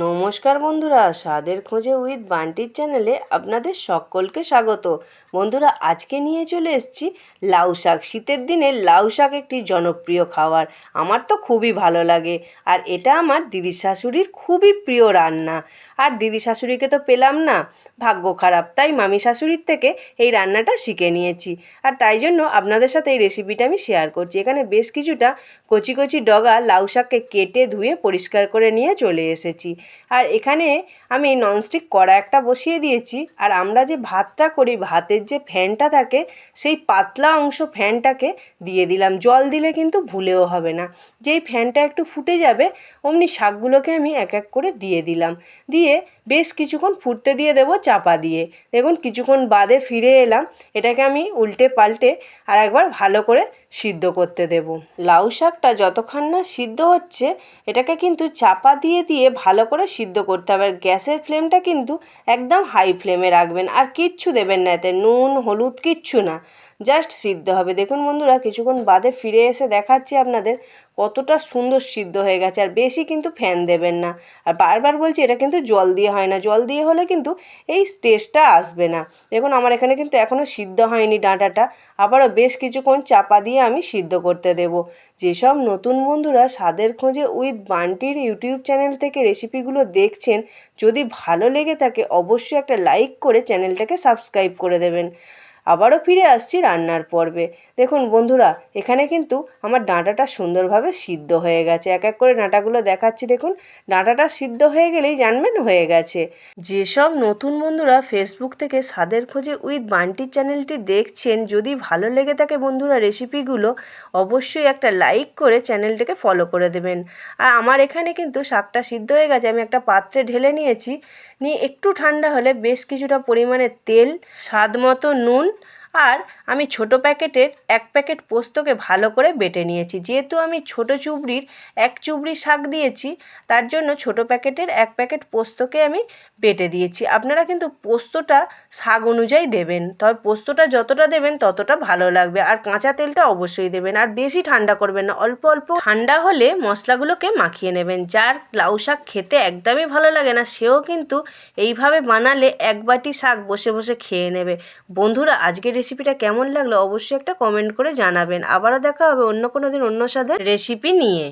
নমস্কার বন্ধুরা, স্বাদের খোঁজে উইথ বান্টির চ্যানেলে আপনাদের সকলকে স্বাগত। বন্ধুরা, আজকে নিয়ে চলে এসেছি লাউ শাক। শীতের দিনে লাউ শাক একটি জনপ্রিয় খাবার, আমার তো খুবই ভালো লাগে। আর এটা আমার দিদি শাশুড়ির খুবই প্রিয় রান্না। আর দিদি শাশুড়িকে তো পেলাম না, ভাগ্য খারাপ, তাই মামি শাশুড়ির থেকে এই রান্নাটা শিখে নিয়েছি। আর তাই জন্য আপনাদের সাথে এই রেসিপিটা আমি শেয়ার করছি। এখানে বেশ কিছুটা কচি কচি ডগা লাউ শাককে কেটে ধুয়ে পরিষ্কার করে নিয়ে চলে এসেছি। আর এখানে আমি ননস্টিক কড়া একটা বসিয়ে দিয়েছি। আর আমরা যে ভাতটা করি, ভাতের যে ফ্যানটা থাকে, সেই পাতলা অংশ ফ্যানটাকে দিয়ে দিলাম। জল দিলে কিন্তু ভুলেও হবে না। যেই ফ্যানটা একটু ফুটে যাবে, অমনি শাকগুলোকে আমি এক এক করে দিয়ে দিলাম। দিয়ে বেশ কিছুক্ষণ ফুটতে দিয়ে দেবো চাপা দিয়ে। দেখুন কিছুক্ষণ বাদে ফিরে এলাম। এটাকে আমি উল্টে পাল্টে আর একবার ভালো করে সিদ্ধ করতে দেব। লাউ শাকটা যতক্ষণ না সিদ্ধ হচ্ছে, এটাকে কিন্তু চাপা দিয়ে দিয়ে ভালো করে সিদ্ধ করতে হবে। আর গ্যাসের ফ্লেমটা কিন্তু একদম হাই ফ্লেমে রাখবেন। আর কিচ্ছু দেবেন না এতে, নুন হলুদ কিচ্ছু না, জাস্ট সিদ্ধ হবে। দেখুন বন্ধুরা, কিছুক্ষণ বাদে ফিরে এসে দেখাচ্ছি আপনাদের কতটা সুন্দর সিদ্ধ হয়ে গেছে। আর বেশি কিন্তু ফ্যান দেবেন না। আর বারবার বলছি, এটা কিন্তু জল দিয়ে হয় না, জল দিয়ে হলে কিন্তু এই টেস্টটা আসবে না। দেখুন আমার এখানে কিন্তু এখনও সিদ্ধ হয়নি ডাঁটাটা, আবারও বেশ কিছুক্ষণ চাপা দিয়ে আমি সিদ্ধ করতে দেব। যেসব নতুন বন্ধুরা স্বাদের খোঁজে উইথ বান্টির ইউটিউব চ্যানেল থেকে রেসিপিগুলো দেখছেন, যদি ভালো লেগে থাকে অবশ্যই একটা লাইক করে চ্যানেলটাকে সাবস্ক্রাইব করে দেবেন। আবারও ফিরে আসছি রান্নার পর্বে। দেখুন বন্ধুরা, এখানে কিন্তু আমার ডাঁটাটা সুন্দরভাবে সিদ্ধ হয়ে গেছে। এক এক করে ডাঁটাগুলো দেখাচ্ছি। দেখুন ডাঁটাটা সিদ্ধ হয়ে গেলেই জানবেন হয়ে গেছে। যেসব নতুন বন্ধুরা ফেসবুক থেকে স্বাদের খোঁজে উইথ বান্টির চ্যানেলটি দেখছেন, যদি ভালো লেগে থাকে বন্ধুরা রেসিপিগুলো, অবশ্যই একটা লাইক করে চ্যানেলটাকে ফলো করে দেবেন। আর আমার এখানে কিন্তু শাকটা সিদ্ধ হয়ে গেছে, আমি একটা পাত্রে ঢেলে নিয়েছি। নিয়ে একটু ঠান্ডা হলে বেশ কিছুটা পরিমাণে তেল, স্বাদ মতো নুন, আর আমি ছোট প্যাকেটের 1 প্যাকেট পোস্তকে ভালো করে বেটে নিয়েছি। যেহেতু আমি ছোট চুবড়ির 1 চুবড়ি শাক দিয়েছি, তার জন্য ছোট প্যাকেটের 1 প্যাকেট পোস্তকে আমি বেটে দিয়েছি। আপনারা কিন্তু পোস্তটা শাক অনুযায়ী দেবেন, তবে পোস্তটা যতটা দেবেন ততটা ভালো লাগবে। আর কাঁচা তেলটা অবশ্যই দেবেন। আর বেশি ঠান্ডা করবেন না, অল্প অল্প ঠান্ডা হলে মশলাগুলোকে মাখিয়ে নেবেন। যার লাউ শাক খেতে একদমই ভালো লাগে না, সেও কিন্তু এইভাবে বানালে 1 বাটি শাক বসে বসে খেয়ে নেবে। বন্ধুরা, আজকের রেসিপিটা কেমন লাগলো অবশ্যই একটা কমেন্ট করে জানাবেন। আবারও দেখা হবে অন্য কোনো দিন অন্য স্বাদের রেসিপি নিয়ে।